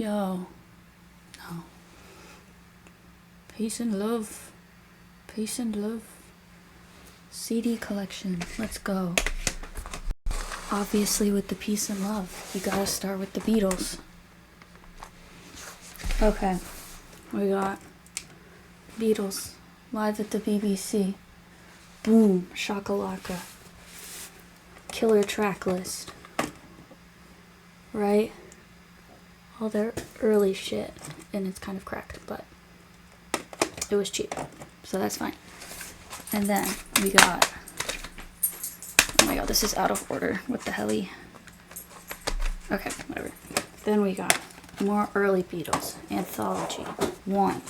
Yo. No. Peace and love. Peace and love. CD collection. Let's go. Obviously with the peace and love, you gotta start with the Beatles. Okay. We got Beatles live at the BBC. Boom. Shakalaka. Killer track list. Right? All their early shit. And it's kind of cracked, but it was cheap. So that's fine. And then we got... Oh my god, this is out of order. What the helly? Okay, whatever. Then we got more early Beatles. Anthology. 1.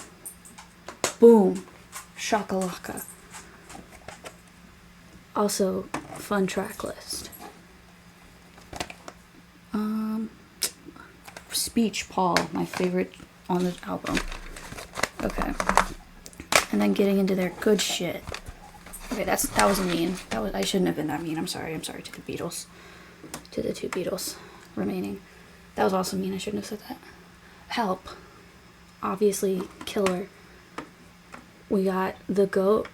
Boom. Shakalaka. Also, fun track list. Speech, Paul, my favorite on the album. Okay. And then getting into their good shit. Okay, that was mean. I shouldn't have been that mean. I'm sorry to the Beatles. To the 2 Beatles remaining. That was also mean. I shouldn't have said that. Help. Obviously, killer. We got The Goat,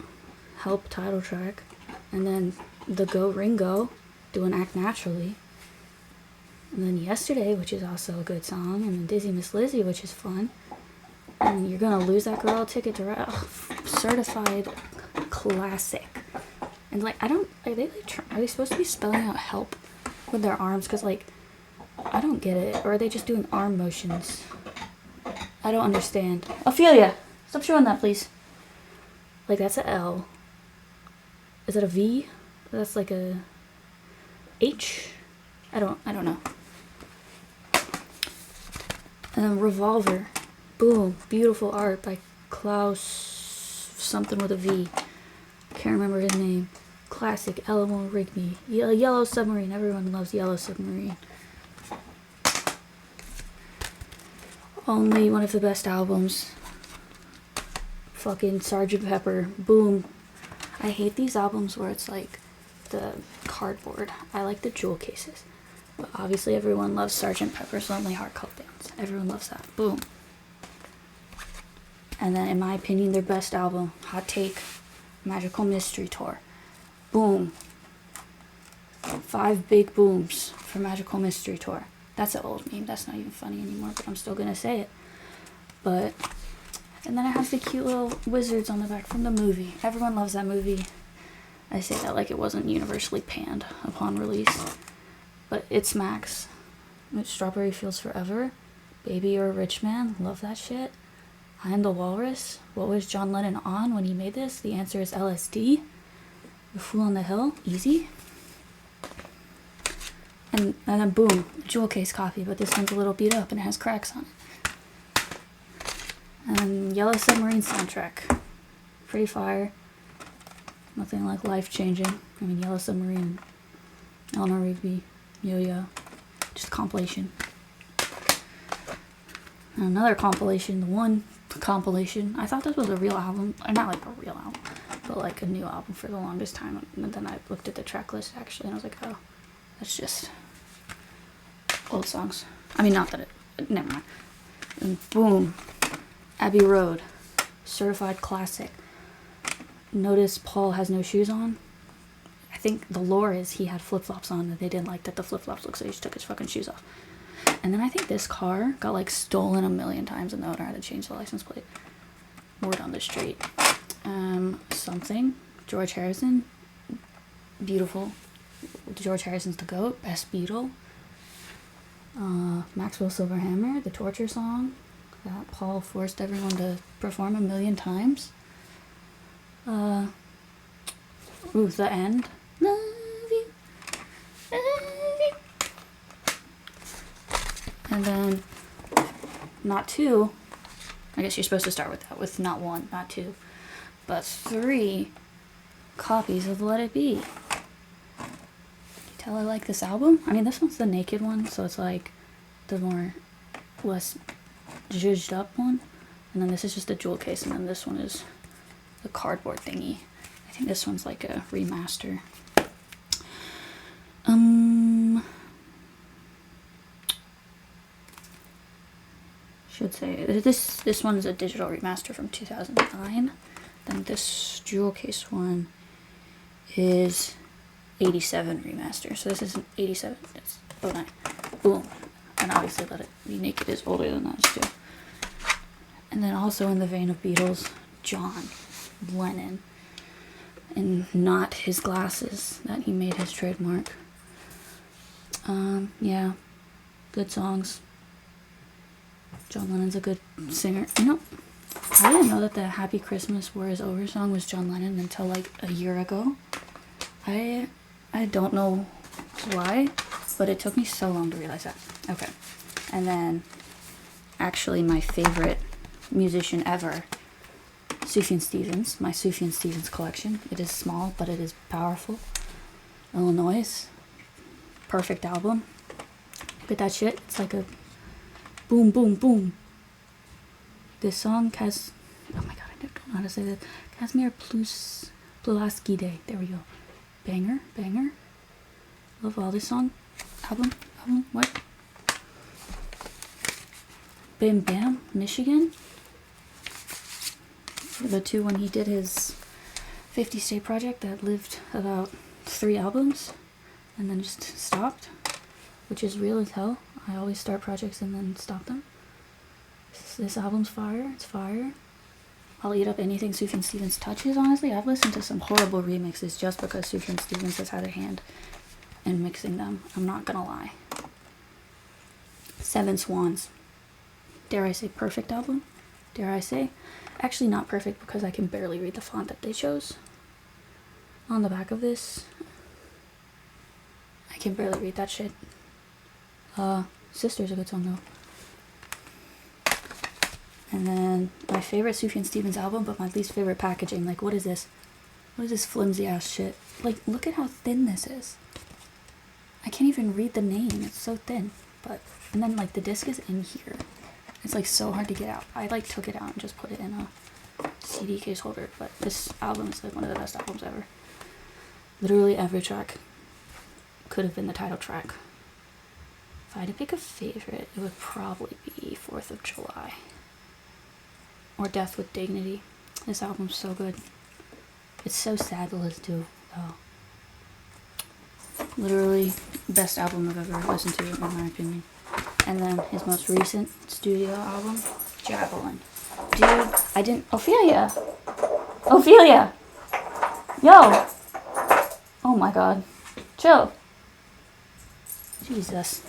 Help title track. And then The Goat Ringo doing Act Naturally. And then Yesterday, which is also a good song. And then Dizzy Miss Lizzy, which is fun. And You're Gonna Lose That Girl, Ticket to certified classic. And like, are they supposed to be spelling out help with their arms? Because like, I don't get it. Or are they just doing arm motions? I don't understand. Ophelia, stop showing that, please. Like, that's a L. Is that a V? That's like a H? I don't know. And then Revolver. Boom. Beautiful art by Klaus something with a V. Can't remember his name. Classic. Eleanor Rigby. Yellow Submarine. Everyone loves Yellow Submarine. Only one of the best albums. Fucking Sgt. Pepper. Boom. I hate these albums where it's like the cardboard. I like the jewel cases. But obviously everyone loves Sgt. Pepper's Lonely Heart Club Band. Everyone loves that. Boom. And then, in my opinion, their best album, hot take, Magical Mystery Tour. Boom. 5 big booms for Magical Mystery Tour. That's an old meme. That's not even funny anymore, but I'm still gonna say it. But, and then it has the cute little wizards on the back from the movie. Everyone loves that movie. I say that like it wasn't universally panned upon release. But it smacks. Strawberry Fields Forever. Baby You're a Rich Man. Love that shit. I Am the Walrus. What was John Lennon on when he made this? The answer is LSD. The Fool on the Hill. Easy. And then boom, jewel case copy, but this one's a little beat up and it has cracks on it. And then Yellow Submarine soundtrack. Pretty fire. Nothing like life changing. I mean, Yellow Submarine, Eleanor Rigby, Yo-Yo. Just compilation. And another compilation, the one compilation. I thought this was a real album. Or not like a real album, but like a new album for the longest time. And then I looked at the track list actually and I was like, oh, that's just old songs. I mean, not that it, never mind. And boom, Abbey Road, certified classic. Notice Paul has no shoes on. I think the lore is he had flip-flops on that they didn't like that the flip-flops look, so he just took his fucking shoes off. And then I think this car got like stolen a million times and the owner had to change the license plate. Word on the street. Something. George Harrison. Beautiful. George Harrison's the GOAT. Best Beatle. Maxwell Silverhammer. The Torture Song. That Paul forced everyone to perform a million times. The End. Love you. Love you. And then, not 2. I guess you're supposed to start with that, with not 1, not 2, but 3 copies of Let It Be. Can you tell I like this album? I mean, this one's the naked one, so it's like the less zhuzhed up one. And then this is just a jewel case, and then this one is the cardboard thingy. I think this one's like a remaster. should say. This one is a digital remaster from 2009. Then this jewel case one is 87 remaster. So this is an 87. It's 09. Boom. And obviously Let It Be Naked is older than that too. And then also in the vein of Beatles, John Lennon. And not his glasses that he made his trademark. Yeah. Good songs. John Lennon's a good singer. You know, I didn't know that the Happy Christmas War Is Over song was John Lennon until like a year ago. I don't know why, but it took me so long to realize that. Okay. And then actually my favorite musician ever, Sufjan Stevens, my Sufjan Stevens collection. It is small, but it is powerful. Illinois. Perfect album. Look at that shit. It's like a boom, boom, boom. This song has, oh my god, I don't know how to say that. Casimir Pulaski Day. There we go. Banger, banger. Love all this song. Album, what? Bam Bam, Michigan. The two when he did his 50 State project that lived about 3 albums and then just stopped, which is real as hell. I always start projects and then stop them. This album's fire. It's fire. I'll eat up anything Sufjan Stevens touches, honestly. I've listened to some horrible remixes just because Sufjan Stevens has had a hand in mixing them. I'm not gonna lie. Seven Swans. Dare I say perfect album? Dare I say? Actually not perfect because I can barely read the font that they chose. On the back of this, I can barely read that shit. Sister's a good song though. And then my favorite Sufjan Stevens album, but my least favorite packaging. Like, what is this? What is this flimsy ass shit? Like, look at how thin this is. I can't even read the name. It's so thin. But, and then like the disc is in here. It's like so hard to get out. I like took it out and just put it in a CD case holder. But this album is like one of the best albums ever. Literally every track could have been the title track. If I had to pick a favorite, it would probably be 4th of July. Or Death with Dignity. This album's so good. It's so sad to listen to, though. Literally, best album I've ever listened to, in my opinion. And then his most recent studio album, Javelin. Dude, I didn't... Ophelia! Ophelia! Yo! Oh my god. Chill. Jesus.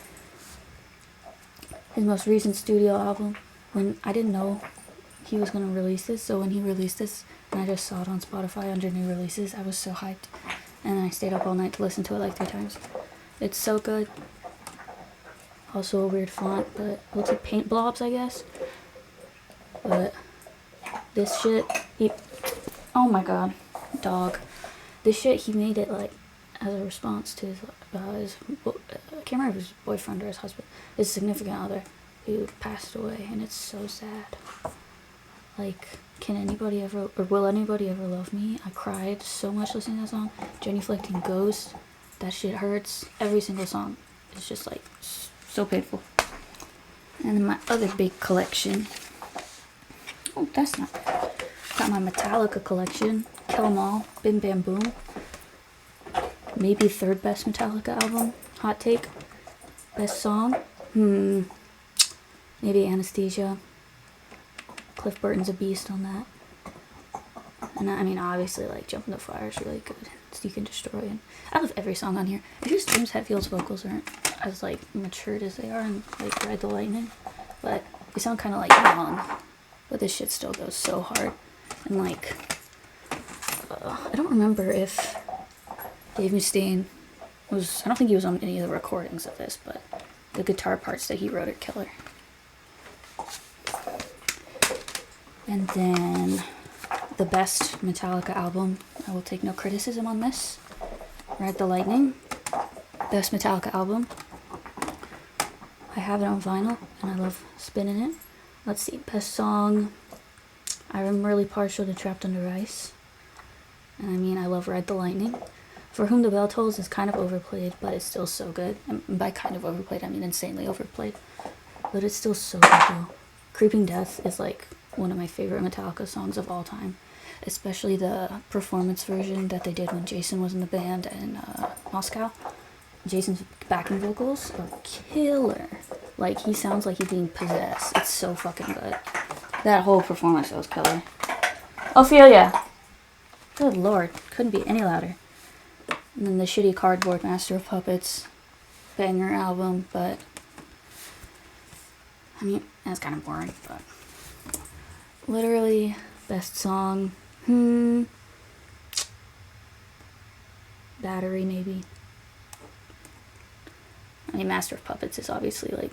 His most recent studio album, when I didn't know he was going to release this, so when he released this, and I just saw it on Spotify under new releases, I was so hyped. And I stayed up all night to listen to it like 3 times. It's so good. Also a weird font, but it looks like paint blobs, I guess. But this shit, oh my god, dog. This shit, he made it like as a response to his I can't remember if his boyfriend or his husband, his significant other, who passed away, and it's so sad. Like, can anybody ever, or will anybody ever love me? I cried so much listening to that song. Genuflecting Ghost, that shit hurts. Every single song is just like so painful. And then my other big collection. Oh, that's not bad. Got my Metallica collection. Kill 'Em All, Bim Bam Boom. Maybe 3rd best Metallica album. Hot take. Best song? Maybe Anesthesia. Cliff Burton's a beast on that. And I mean, obviously, like, Jump in the Fire is really good. Seek and Destroy. And I love every song on here. I just James Hetfield's vocals aren't as, like, matured as they are in, like, Ride the Lightning. But they sound kind of, like, young. But this shit still goes so hard. And, like, I don't remember if Dave Mustaine was... I don't think he was on any of the recordings of this, but the guitar parts that he wrote are killer. And then the best Metallica album, I will take no criticism on this. Ride the Lightning. Best Metallica album. I have it on vinyl, and I love spinning it. Let's see, best song. I'm really partial to Trapped Under Ice. And I mean, I love Ride the Lightning. For Whom the Bell Tolls is kind of overplayed, but it's still so good. And by kind of overplayed, I mean insanely overplayed. But it's still so good though. Creeping Death is like one of my favorite Metallica songs of all time, especially the performance version that they did when Jason was in the band in Moscow. Jason's backing vocals are killer. Like, he sounds like he's being possessed. It's so fucking good. That whole performance was killer. Ophelia! Good lord, couldn't be any louder. And then the shitty Cardboard Master of Puppets banger album, but I mean, that's kind of boring, but literally best song, Battery maybe. I mean, Master of Puppets is obviously like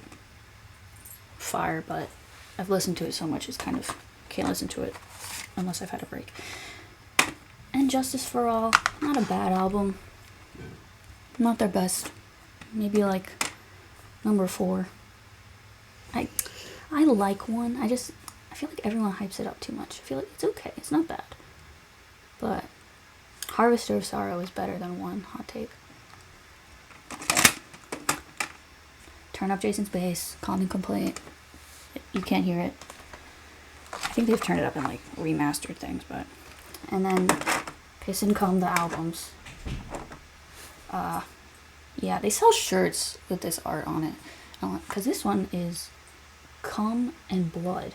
fire, but I've listened to it so much, it's kind of, can't listen to it unless I've had a break. And Justice for All, not a bad album, not their best, maybe like number 4. I like one, I feel like everyone hypes it up too much. I feel like it's okay, it's not bad, but Harvester of Sorrow is better than one. Hot take. Turn up Jason's bass, Common Complaint. You can't hear it. I think they've turned it up in like remastered things, but. And then Piss and Come, the albums. Yeah, they sell shirts with this art on it. Because this one is Cum and Blood.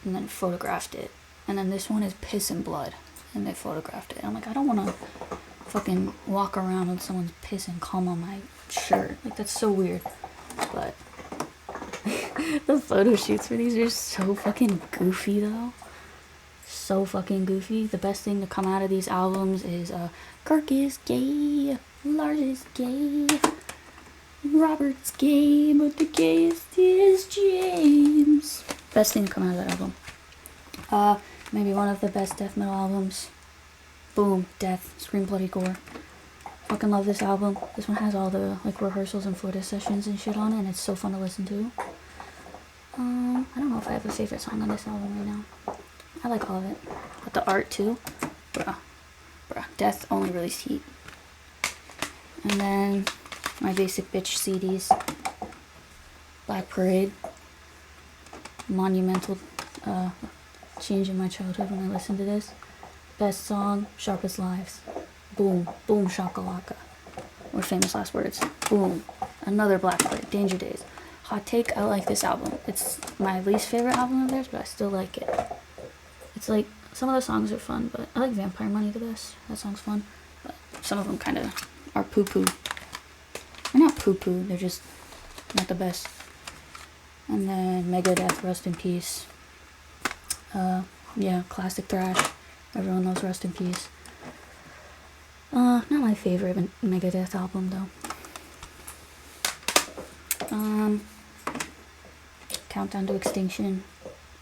And then photographed it. And then this one is Piss and Blood. And they photographed it. I'm like, I don't want to fucking walk around with someone's piss and cum on my shirt. Like, that's so weird. But the photo shoots for these are so fucking goofy, though. So fucking goofy. The best thing to come out of these albums is Kirk is gay, Lars is gay, Robert's gay, but the gayest is James. Best thing to come out of that album. Maybe one of the best death metal albums. Boom, death, scream, bloody gore. Fucking love this album. This one has all the like rehearsals and photo sessions and shit on it, and it's so fun to listen to. I don't know if I have a favorite song on this album right now. I like all of it, but the art too, bruh. Death only released Heat. And then my basic bitch CDs. Black Parade. Monumental change in my childhood when I listened to this. Best song, Sharpest Lives. Boom, boom shakalaka. Or Famous Last Words. Boom. Another Black Parade, Danger Days. Hot take, I like this album. It's my least favorite album of theirs, but I still like it. It's like, some of the songs are fun, but I like Vampire Money the best. That song's fun. But some of them kind of are poo-poo. They're not poo-poo, they're just not the best. And then Megadeth, Rust in Peace. Yeah, classic thrash. Everyone loves Rust in Peace. Not my favorite Megadeth album, though. Countdown to Extinction.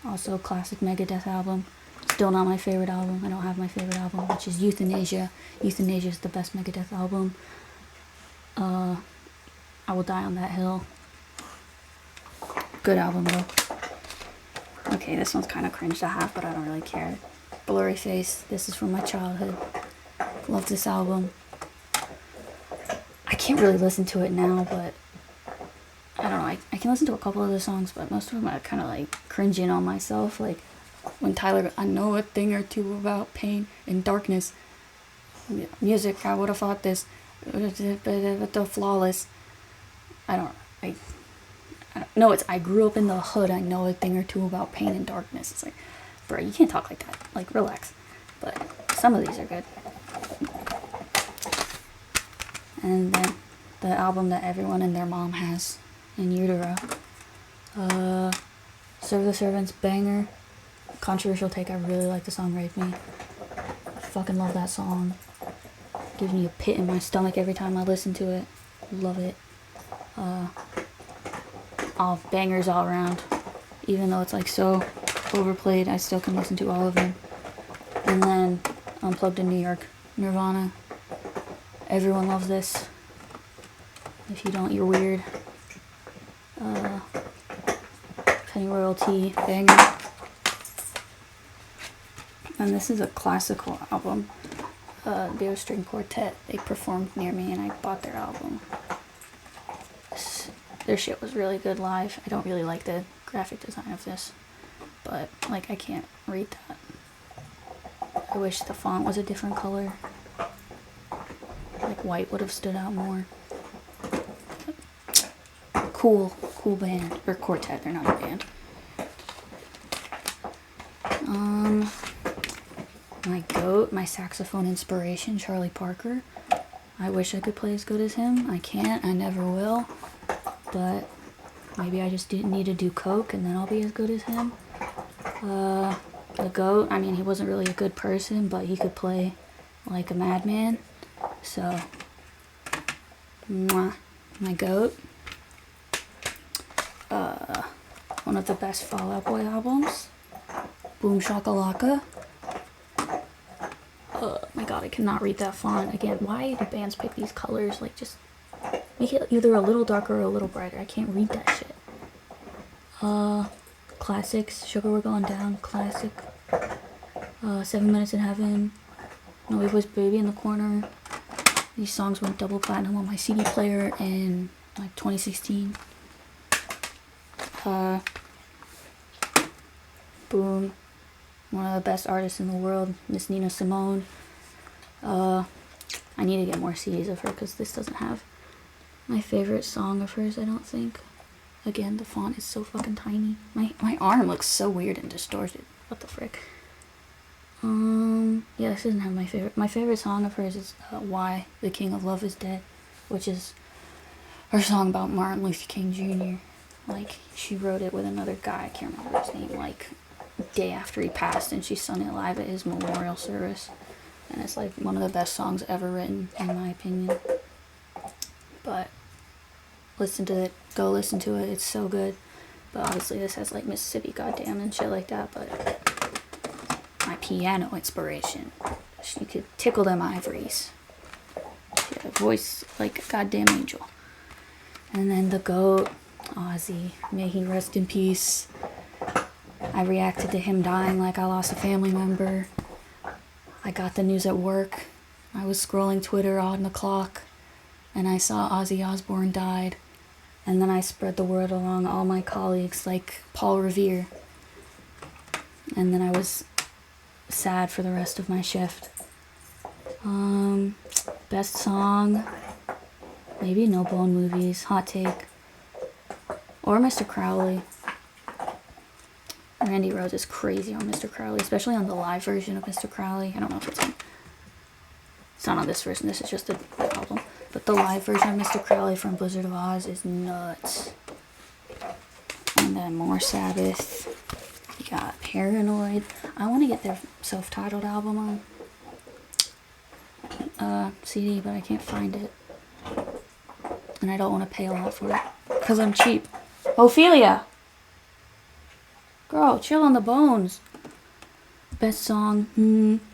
Also classic Megadeth album. Still not my favorite album. I don't have my favorite album, which is Euthanasia. Euthanasia is the best Megadeth album. I Will Die on That Hill. Good album, though. Okay, this one's kind of cringe to have, but I don't really care. Blurry Face. This is from my childhood. Love this album. I can't really listen to it now, but I don't know. I can listen to a couple of the songs, but most of them I kind of like cringing on myself. Like when Tyler, I know a thing or two about pain and darkness. Music, I would have thought this, but the flawless. I don't. No, it's I grew up in the hood. I know a thing or two about pain and darkness. It's like, bro, you can't talk like that. Like, relax. But some of these are good. And then the album that everyone and their mom has, In Utero. Serve the Servants, banger. Controversial take, I really like the song Rape Me. I fucking love that song. Gives me a pit in my stomach every time I listen to it. Love it. All bangers all around. Even though it's like so overplayed, I still can listen to all of them. And then Unplugged in New York, Nirvana. Everyone loves this. If you don't, you're weird. Penny Royalty, banger. And this is a classical album. Bear String Quartet. They performed near me and I bought their album. Their shit was really good live. I don't really like the graphic design of this, but like I can't read that. I wish the font was a different color. Like white would have stood out more. Cool band. Or quartet, they're not a band. My goat, my saxophone inspiration, Charlie Parker. I wish I could play as good as him. I can't, I never will. But maybe I just didn't need to do coke and then I'll be as good as him. The goat, I mean, he wasn't really a good person, but he could play like a madman. So, mwah, my goat. One of the best Fall Out Boy albums. Boom Shakalaka. Oh my god, I cannot read that font. Again, why do bands pick these colors? Like, just make it either a little darker or a little brighter. I can't read that shit. Classics. Sugar We're Going Down. Classic. 7 Minutes in Heaven. No It Was Baby in the Corner. These songs went double platinum on my CD player in like 2016. Boom. One of the best artists in the world, Miss Nina Simone. I need to get more CDs of her because this doesn't have my favorite song of hers, I don't think. Again, the font is so fucking tiny. My arm looks so weird and distorted. What the frick? Yeah, this doesn't have my favorite. My favorite song of hers is Why the King of Love is Dead, which is her song about Martin Luther King Jr. Like, she wrote it with another guy, I can't remember his name, like, day after he passed, and she sung it live at his memorial service. And it's like one of the best songs ever written, in my opinion. But listen to it, go listen to it, it's so good. But obviously this has like Mississippi Goddamn and shit like that. But my piano inspiration, she could tickle them ivories. She had a voice like a goddamn angel. And then the goat, Ozzy, may he rest in peace. I reacted to him dying like I lost a family member. I got the news at work. I was scrolling Twitter on the clock, and I saw Ozzy Osbourne died. And then I spread the word along all my colleagues like Paul Revere. And then I was sad for the rest of my shift. Best song, maybe No Bone Movies, Hot Take, or Mr. Crowley. Randy Rhoads is crazy on Mr. Crowley, especially on the live version of Mr. Crowley. I don't know if it's on. It's not on this version. This is just the album. But the live version of Mr. Crowley from Blizzard of Oz is nuts. And then more Sabbath. You got Paranoid. I want to get their self-titled album on CD, but I can't find it. And I don't want to pay a lot for it because I'm cheap. Ophelia! Girl, chill on the bones. Best song,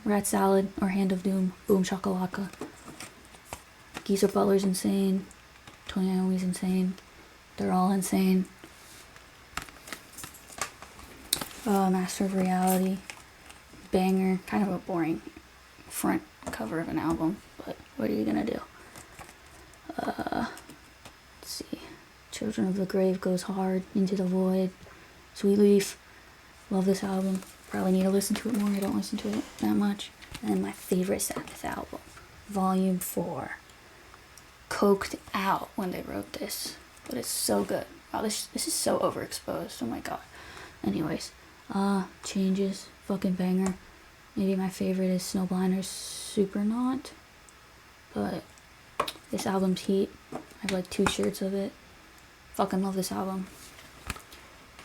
Rat Salad or Hand of Doom, Boom Shakalaka. Geezer Butler's insane. Tony Iommi's insane. They're all insane. Master of Reality. Banger. Kind of a boring front cover of an album, but what are you gonna do? Let's see. Children of the Grave goes hard. Into the Void. Sweet Leaf. Love this album. Probably need to listen to it more. I don't listen to it that much. And my favorite Sabbath album, Volume 4. Coked out when they wrote this, but it's so good. Wow, this is so overexposed. Oh my god. Anyways, Changes, fucking banger. Maybe my favorite is Snowblinder's Supernaut, but this album's heat. I have like 2 shirts of it. Fucking love this album.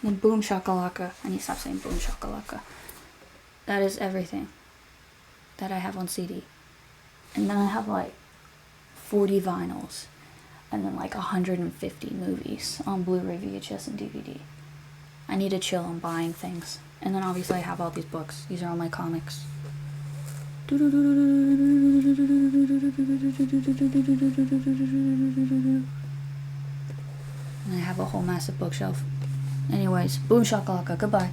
And then Boom Shakalaka. I need to stop saying Boom Shakalaka. That is everything that I have on CD. And then I have like 40 vinyls. And then like 150 movies on Blu-ray, VHS, and DVD. I need to chill on buying things. And then obviously I have all these books. These are all my comics. And I have a whole massive bookshelf. Anyways, Boom Shakalaka. Goodbye.